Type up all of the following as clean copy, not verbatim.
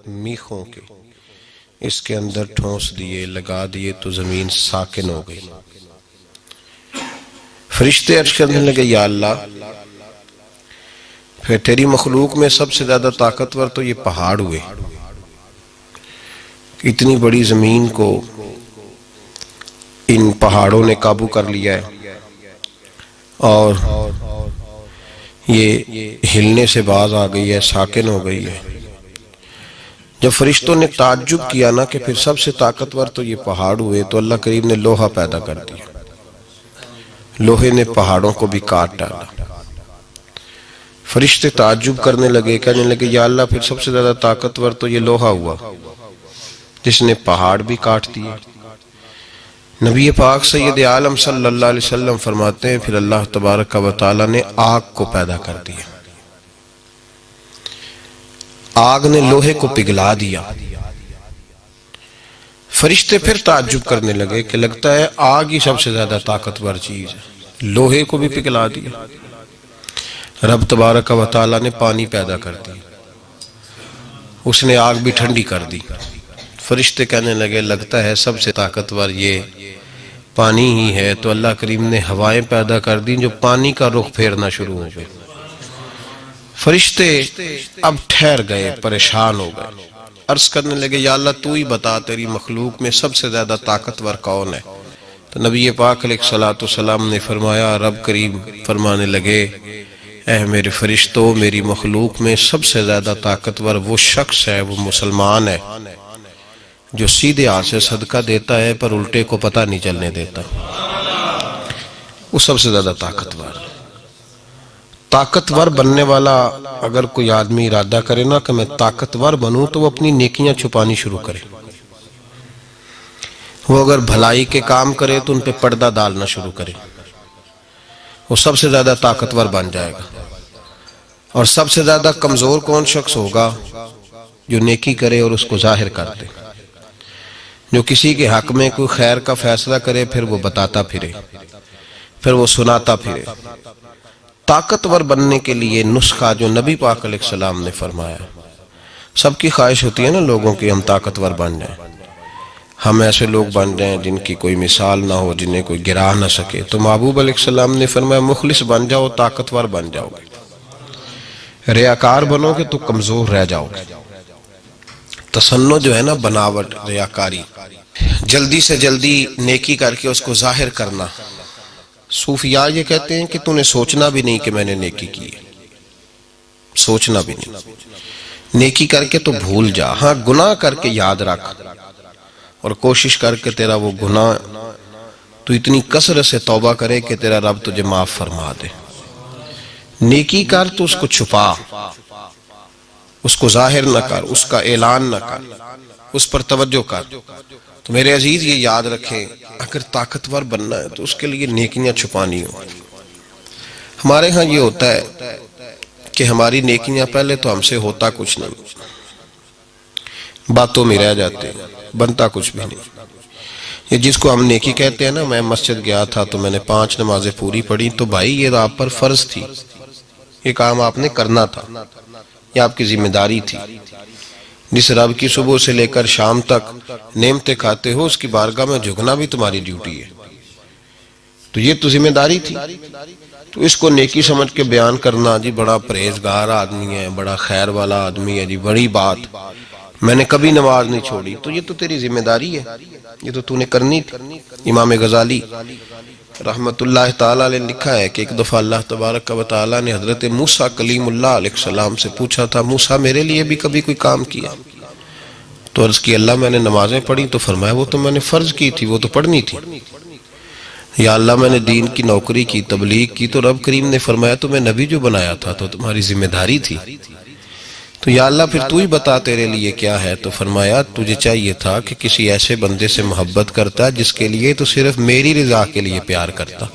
میخوں کے اس کے اندر ٹھونس دیے، لگا دیے تو زمین ساکن ہو گئی۔ فرشتے عرض کرنے لگے یا اللہ، پھر تیری مخلوق میں سب سے زیادہ طاقتور تو یہ پہاڑ ہوئے، اتنی بڑی زمین کو ان پہاڑوں نے قابو کر لیا ہے اور یہ ہلنے سے باز آ گئی ہے، ساکن ہو گئی ہے۔ جب فرشتوں نے تعجب کیا نا کہ پھر سب سے طاقتور تو یہ پہاڑ ہوئے، تو اللہ کریم نے لوہا پیدا کر دیا، لوہے نے پہاڑوں کو بھی کاٹ ڈالا۔ فرشتے تعجب کرنے لگے، کہنے لگے یا اللہ، پھر سب سے زیادہ طاقتور تو یہ لوہا ہوا جس نے پہاڑ بھی کاٹ دیے۔ نبی پاک سید عالم صلی اللہ علیہ وسلم فرماتے ہیں پھر اللہ تبارک و تعالی نے آگ کو پیدا کر دیا، آگ نے لوہے کو پگھلا دیا۔ فرشتے پھر تعجب کرنے لگے کہ لگتا ہے آگ ہی سب سے زیادہ طاقتور چیز ہے، لوہے کو بھی پگھلا دیا۔ رب تبارک و تعالی نے پانی پیدا کر دیا، اس نے آگ بھی ٹھنڈی کر دی۔ فرشتے کہنے لگے لگتا ہے سب سے طاقتور یہ پانی ہی ہے، تو اللہ کریم نے ہوائیں پیدا کر دی جو پانی کا رخ پھیرنا شروع ہو گئے۔ فرشتے اب ٹھہر گئے، پریشان ہو گئے، عرض کرنے لگے یا اللہ تو ہی بتا تیری مخلوق میں سب سے زیادہ طاقتور کون ہے؟ تو نبی پاک علیہ السلام نے فرمایا، رب کریم فرمانے لگے اے میرے فرشتوں، میری مخلوق میں سب سے زیادہ طاقتور وہ شخص ہے، وہ مسلمان ہے جو سیدھے ہاتھ سے صدقہ دیتا ہے پر الٹے کو پتہ نہیں چلنے دیتا، وہ سب سے زیادہ طاقتور بننے والا۔ اگر کوئی آدمی ارادہ کرے نا کہ میں طاقتور بنوں تو وہ اپنی نیکیاں چھپانی شروع کرے، وہ اگر بھلائی کے کام کرے تو ان پہ پردہ ڈالنا شروع کرے، وہ سب سے زیادہ طاقتور بن جائے گا۔ اور سب سے زیادہ کمزور کون شخص ہوگا؟ جو نیکی کرے اور اس کو ظاہر کرتے، جو کسی کے حق میں کوئی خیر کا فیصلہ کرے پھر وہ بتاتا پھرے، پھر وہ سناتا پھرے۔ طاقتور بننے کے لیے نسخہ جو نبی پاک علیہ السلام نے فرمایا، سب کی خواہش ہوتی ہے نا لوگوں کی ہم طاقتور بن جائیں، ہم ایسے لوگ بن جائیں جن کی کوئی مثال نہ ہو، جنہیں کوئی گرا نہ سکے۔ تو محبوب علیہ السلام نے فرمایا مخلص بن جاؤ، طاقتور بن جاؤ گے، ریاکار بنو گے تو کمزور رہ جاؤ گے۔ تصنع جو ہے نا، بناوٹ، ریاکاری، جلدی سے جلدی نیکی کر کے اس کو ظاہر کرنا۔ صوفیاء یہ کہتے ہیں کہ تو نے سوچنا بھی نہیں کہ میں نے نیکی کی ہے، سوچنا بھی نہیں، نیکی کر کے تو بھول جا، ہاں گناہ کر کے یاد رکھ اور کوشش کر کے تیرا وہ گناہ تو اتنی کثرت سے توبہ کرے کہ تیرا رب تجھے معاف فرما دے۔ نیکی کر تو اس کو چھپا، اس کو ظاہر نہ کر، اس کا اعلان نہ کر، اس پر توجہ کر۔ تو میرے عزیز یہ یاد رکھیں، اگر طاقتور بننا ہے تو اس کے لیے نیکیاں چھپانی ہوں۔ ہمارے ہاں یہ ہوتا ہے کہ ہماری نیکیاں پہلے تو ہم سے ہوتا کچھ نہیں، باتوں میں رہ جاتے ہیں، بنتا کچھ بھی نہیں۔ یہ جس کو ہم نیکی کہتے ہیں نا، میں مسجد گیا تھا تو میں نے 5 نمازیں پوری پڑھی، تو بھائی یہ آپ پر فرض تھی، یہ کام آپ نے کرنا تھا، یہ آپ کی ذمہ داری تھی۔ جس رب کی صبح سے لے کر شام تک نعمتیں کھاتے ہو، اس کی بارگاہ میں جھکنا بھی تمہاری ڈیوٹی ہے، تو یہ تو ذمہ داری تھی۔ تو اس کو نیکی سمجھ کے بیان کرنا، جی بڑا پرہیزگار آدمی ہے، بڑا خیر والا آدمی ہے، جی بڑی بات، میں نے کبھی نماز نہیں چھوڑی، تو یہ تو تیری ذمہ داری ہے، یہ تو نے کرنی تھی۔ امام غزالی رحمت اللہ تعالیٰ نے لکھا ہے کہ ایک دفعہ اللہ تبارک و تعالیٰ نے حضرت موسیٰ کلیم اللہ علیہ السلام سے پوچھا تھا، موسیٰ میرے لیے بھی کبھی کوئی کام کیا؟ تو عرض کی اللہ میں نے نمازیں پڑھی، تو فرمایا وہ تو میں نے فرض کی تھی، وہ تو پڑھنی تھی۔ یا اللہ میں نے دین کی نوکری کی، تبلیغ کی، تو رب کریم نے فرمایا تمہیں نبی جو بنایا تھا تو تمہاری ذمہ داری تھی، تو یا اللہ پھر تو ہی بتا تیرے لیے کیا ہے؟ تو فرمایا تجھے چاہیے تھا کہ کسی ایسے بندے سے محبت کرتا جس کے لیے تو صرف میری رضا کے لیے پیار کرتا،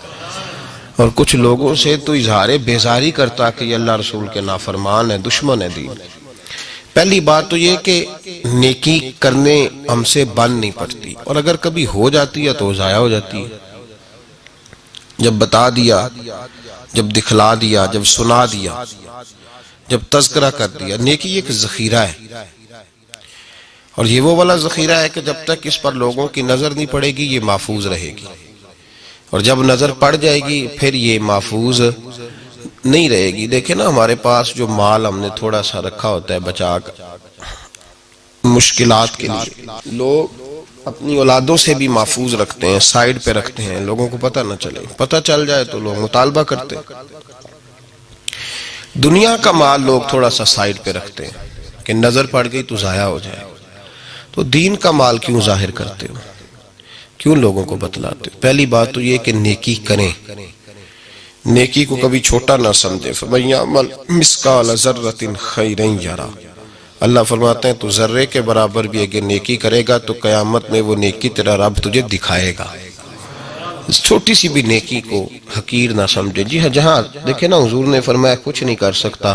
اور کچھ لوگوں سے تو اظہار بیزاری کرتا کہ یہ اللہ رسول کے نافرمان ہے، دشمن ہے دین۔ پہلی بات تو یہ کہ نیکی کرنے ہم سے بن نہیں پڑتی، اور اگر کبھی ہو جاتی ہے تو ضائع ہو جاتی ہے۔ جب بتا دیا، جب دکھلا دیا، جب سنا دیا، جب تذکرہ کر دیا، نیکی ایک ذخیرہ ہے، اور یہ وہ والا ذخیرہ ہے کہ جب تک اس پر لوگوں کی نظر نہیں پڑے گی یہ محفوظ رہے گی، اور جب نظر پڑ جائے گی پھر یہ محفوظ نہیں رہے گی۔ دیکھیں نا، ہمارے پاس جو مال ہم نے تھوڑا سا رکھا ہوتا ہے بچا کر مشکلات کے لیے، لوگ اپنی اولادوں سے بھی محفوظ رکھتے ہیں، سائیڈ پہ رکھتے ہیں، لوگوں کو پتہ نہ چلے، پتہ چل جائے تو لوگ مطالبہ کرتے ہیں۔ دنیا کا مال لوگ تھوڑا سا سائیڈ پہ رکھتے ہیں کہ نظر پڑ گئی تو ضائع ہو جائے، تو دین کا مال کیوں ظاہر کرتے ہو، کیوں لوگوں کو بتلاتے ہو؟ پہلی بات تو یہ کہ نیکی کریں، نیکی کو کبھی چھوٹا نہ سمجھے۔ فَمَن يَعْمَلْ مِثْقَالَ ذَرَّةٍ خَيْرًا يَرَهُ، اللہ فرماتے ہیں تو ذرے کے برابر بھی اگر نیکی کرے گا تو قیامت میں وہ نیکی تیرا رب تجھے دکھائے گا۔ اس چھوٹی سی بھی نیکی کو حقیر نہ سمجھے۔ جی ہاں، جہاں دیکھیں نا حضور نے فرمایا کچھ نہیں کر سکتا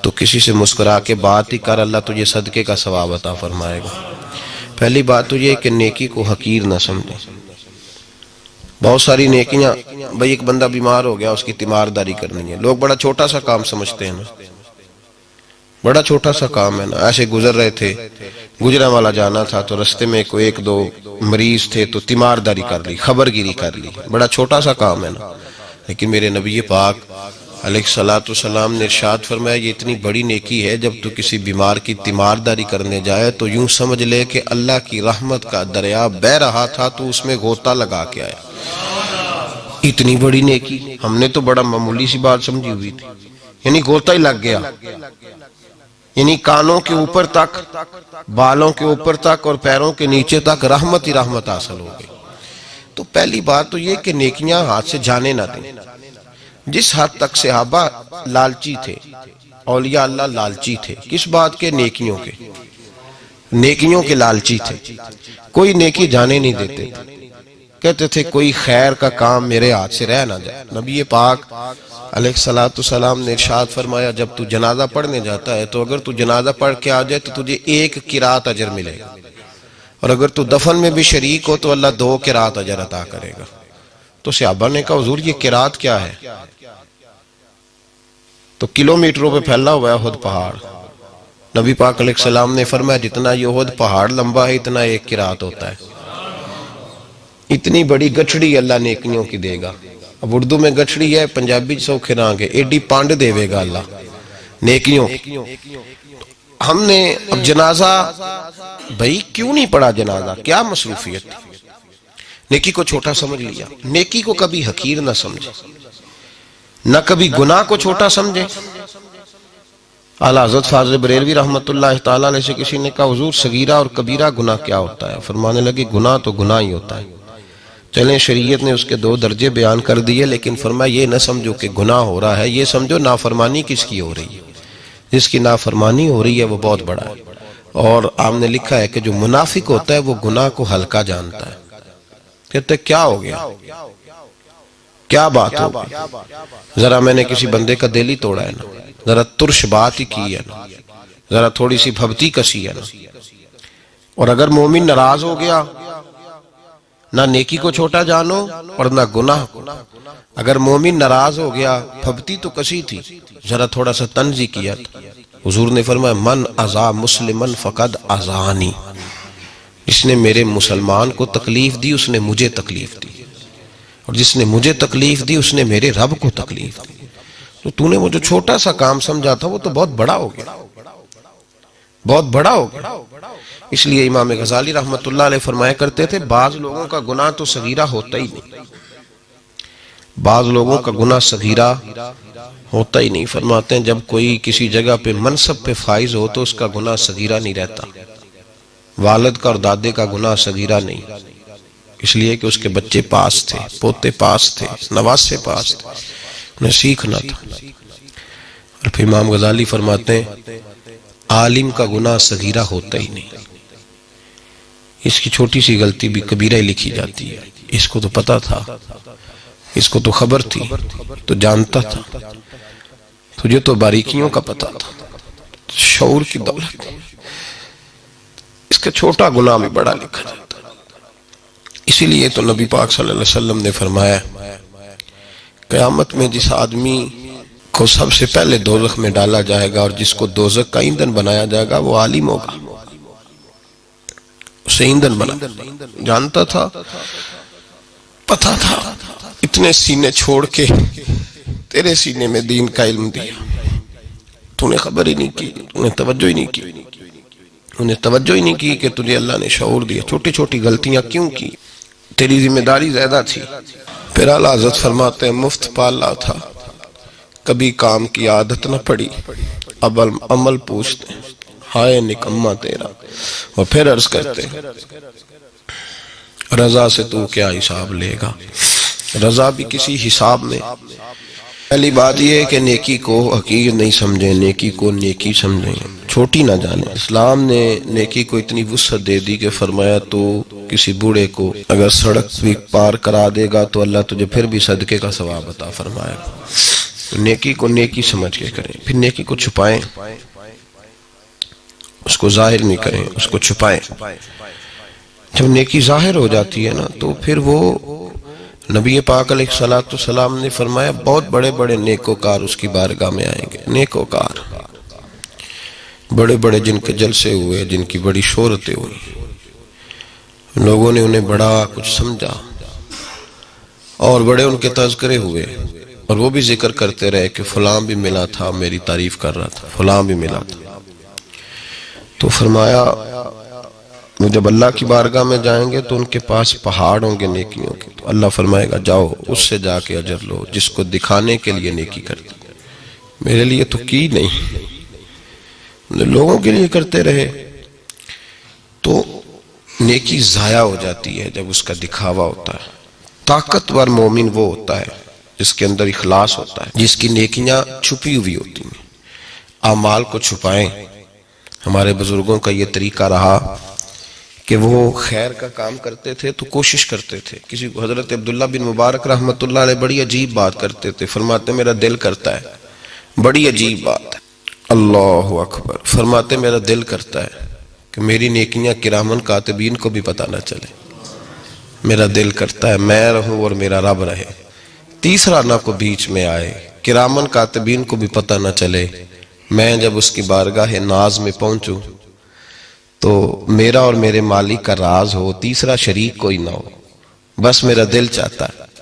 تو کسی سے مسکرا کے بات ہی کر، اللہ تجھے صدقے کا ثواب عطا فرمائے گا۔ پہلی بات تو یہ کہ نیکی کو حقیر نہ سمجھے۔ بہت ساری نیکیاں، بھئی ایک بندہ بیمار ہو گیا اس کی تیمارداری کرنی ہے، لوگ بڑا چھوٹا سا کام سمجھتے ہیں نا، بڑا چھوٹا سا کام ہے نا۔ ایسے گزر رہے تھے، گجرا والا جانا تھا تو رستے میں کوئی ایک دو مریض تھے تو تیمارداری کر لی، خبرگیری کر لی، بڑا چھوٹا سا کام ہے نا۔ لیکن میرے نبی پاک علیہ الصلوۃ والسلام نے ارشاد فرمایا یہ اتنی بڑی نیکی ہے، جب تو کسی بیمار کی تیمارداری کرنے جائے تو یوں سمجھ لے کہ اللہ کی رحمت کا دریا بہہ رہا تھا تو اس میں غوطہ لگا کے آیا۔ اتنی بڑی نیکی ہم نے تو بڑا معمولی سی بات سمجھی ہوئی تھی، یعنی غوطہ ہی لگ گیا، یعنی کانوں کے اوپر تک، بالوں کے اوپر تک اور پیروں کے نیچے تک رحمت ہی رحمت حاصل ہو گئی۔ تو پہلی بات تو یہ کہ نیکیاں ہاتھ سے جانے نہ دیں۔ جس حد تک صحابہ لالچی تھے، اولیاء اللہ لالچی تھے، کس بات کے؟ نیکیوں کے، نیکیوں کے لالچی تھے، کوئی نیکی جانے نہیں دیتے تھے، کہتے تھے کوئی خیر کا کام میرے ہاتھ سے رہ نہ جائے۔ نبی پاک علیہ الصلوۃ والسلام نے ارشاد فرمایا جب تو جنازہ پڑھنے جاتا ہے تو اگر تو جنازہ پڑھ کے آ جائے تو تجھے 1 قرات اجر ملے گا، اور اگر تو دفن میں بھی شریک ہو تو اللہ 2 قرات اجر عطا کرے گا۔ تو صحابہ نے کہا حضور یہ قرات کیا ہے؟ تو کلومیٹروں پہ پھیلا ہوا ہے احد پہاڑ۔ نبی پاک علیہ السلام نے فرمایا جتنا یہ احد پہاڑ لمبا ہے اتنا 1 قرات ہوتا ہے۔ اتنی بڑی گٹھڑی اللہ نیکیوں کی دے گا۔ اب اردو میں گٹھڑی ہے، پنجابی سوکھے رانگے، ایڈی پانڈ دے گا اللہ نیکیوں۔ ہم نے اب جنازہ، بھئی کیوں نہیں پڑھا جنازہ؟ کیا مصروفیت تھی؟ نیکی کو چھوٹا سمجھ لیا۔ نیکی کو کبھی حقیر نہ سمجھے، نہ کبھی گناہ کو چھوٹا سمجھے۔ اعلیٰ حضرت فاضل بریلوی رحمت اللہ تعالیٰ علیہ سے کسی نے کہا حضور صغیرہ اور کبیرہ گناہ کیا ہوتا ہے؟ فرمانے لگے گناہ تو گناہ ہی ہوتا ہے۔ چلیں شریعت نے اس کے 2 درجے بیان کر دیے، لیکن فرمایا یہ نہ سمجھو کہ گناہ ہو رہا ہے، یہ سمجھو نافرمانی کس کی ہو رہی ہے۔ جس کی نافرمانی ہو رہی ہے وہ بہت بڑا ہے۔ اور آپ نے لکھا ہے کہ جو منافق ہوتا ہے وہ گناہ کو ہلکا جانتا ہے، کہتے کیا ہو گیا، کیا بات ہو گئی، ذرا میں نے کسی بندے کا دل ہی توڑا ہے نا، ذرا ترش بات ہی کی ہے نا، ذرا تھوڑی سی بھبتی کسی ہے نا۔ اور اگر مومن ناراض ہو گیا، نہ نیکی کو چھوٹا جانو اور نہ گناہ کو۔ اگر مومن ناراض ہو گیا، بھبتی تو کسی تھی، ذرا تھوڑا سا طنزی کیا تھا، حضور نے فرمایا من اذا مسلمن فقد اذانی، جس نے میرے مسلمان کو تکلیف دی اس نے مجھے تکلیف دی، اور جس نے مجھے تکلیف دی اس نے میرے رب کو تکلیف دی۔ تو نے وہ جو چھوٹا سا کام سمجھا تھا وہ تو بہت بڑا ہو گیا، بہت بڑا ہو گیا۔ اس لیے امام غزالی رحمت اللہ علیہ فرمایا کرتے تھے بعض لوگوں کا گناہ تو صغیرہ ہوتا ہی نہیں، بعض لوگوں کا گناہ صغیرہ ہوتا ہی نہیں۔ فرماتے ہیں جب کوئی کسی جگہ پہ منصب پہ فائز ہو تو اس کا گناہ صغیرہ نہیں رہتا، والد کا اور دادے کا گناہ صغیرہ نہیں، اس لیے کہ اس کے بچے پاس تھے، پوتے پاس تھے، نواسے پاس تھے، انہیں سیکھنا تھا۔ اور پھر امام غزالی فرماتے ہیں عالم کا گناہ صغیرہ ہوتا ہی نہیں، اس کی چھوٹی سی غلطی بھی کبیرہ ہی لکھی جاتی ہے۔ اس کو تو پتا تھا، اس کو تو خبر تھی، تو جانتا تھا، تجھے تو باریکیوں کا پتا تھا، شعور کی دولت، اس کا چھوٹا گناہ بھی بڑا لکھا جاتا ہے۔ اسی لیے تو نبی پاک صلی اللہ علیہ وسلم نے فرمایا قیامت میں جس آدمی کو سب سے پہلے دوزخ میں ڈالا جائے گا اور جس کو دوزخ کا ایندھن بنایا جائے گا وہ عالم ہوگا، اسے ایندھن بنا، جانتا تھا، پتا تھا اتنے سینے چھوڑ کے تیرے سینے میں دین کا علم دیا، تو نے خبر ہی نہیں کی، تو نے توجہ ہی نہیں کی، انہیں توجہ ہی نہیں کی کہ تجھے اللہ نے شعور دیا۔ چھوٹی چھوٹی غلطیاں کیوں کی؟ تیری ذمہ داری زیادہ تھی۔ پھر اعلیٰ حضرت فرماتے ہیں مفت پالا تھا، کبھی کام کی عادت نہ پڑی، اب عمل پوچھتے ہیں، ہائے نکمہ تیرا، اور پھر عرض کرتے ہیں رضا سے تو کیا حساب لے گا؟ رضا بھی کسی حساب میں۔ پہلی بات یہ ہے کہ نیکی کو حقیر نہیں سمجھیں، نیکی کو نیکی سمجھیں، چھوٹی نہ جانیں۔ اسلام نے نیکی کو اتنی وسعت دے دی کہ فرمایا تو کسی بوڑھے کو اگر سڑک بھی پار کرا دے گا تو اللہ تجھے پھر بھی صدقے کا ثواب عطا فرمائے گا۔ نیکی کو نیکی سمجھ کے کریں، پھر نیکی کو چھپائیں، اس کو ظاہر نہیں کریں، اس کو چھپائیں۔ جب نیکی ظاہر ہو جاتی ہے نا تو پھر وہ نبی پاک علیہ السلام نے فرمایا بہت بڑے بڑے نیکوکار اس کی بارگاہ میں آئیں گے۔ نیکوکار بڑے بڑے جن کے جلسے ہوئے، جن کی بڑی شہرتیں ہوئی، لوگوں نے انہیں بڑا کچھ سمجھا اور بڑے ان کے تذکرے ہوئے، اور وہ بھی ذکر کرتے رہے کہ فلاں بھی ملا تھا میری تعریف کر رہا تھا، فلاں بھی ملا تھا۔ تو فرمایا وہ جب اللہ کی بارگاہ میں جائیں گے تو ان کے پاس پہاڑ ہوں گے نیکیوں کے، تو اللہ فرمائے گا جاؤ اس سے جا کے اجر لو جس کو دکھانے کے لیے نیکی کرتی، میرے لیے تو کی نہیں، لوگوں کے لیے کرتے رہے۔ تو نیکی ضائع ہو جاتی ہے جب اس کا دکھاوا ہوتا ہے۔ طاقتور مومن وہ ہوتا ہے جس کے اندر اخلاص ہوتا ہے، جس کی نیکیاں چھپی ہوئی ہوتی ہیں۔ اعمال کو چھپائیں۔ ہمارے بزرگوں کا یہ طریقہ رہا کہ وہ خیر کا کام کرتے تھے تو کوشش کرتے تھے۔ کسی کو حضرت عبداللہ بن مبارک رحمت اللہ علیہ بڑی عجیب بات کرتے تھے، فرماتے میرا دل کرتا ہے، بڑی عجیب بات ہے، اللہ اکبر، فرماتے میرا دل کرتا ہے کہ میری نیکیاں کرامن کاتبین کو بھی پتہ نہ چلے، میرا دل کرتا ہے میں رہوں اور میرا رب رہے، تیسرا نہ کو بیچ میں آئے، کرامن کاتبین کو بھی پتہ نہ چلے، میں جب اس کی بارگاہ ناز میں پہنچوں تو میرا اور میرے مالک کا راز ہو، تیسرا شریک کوئی نہ ہو، بس میرا دل چاہتا ہے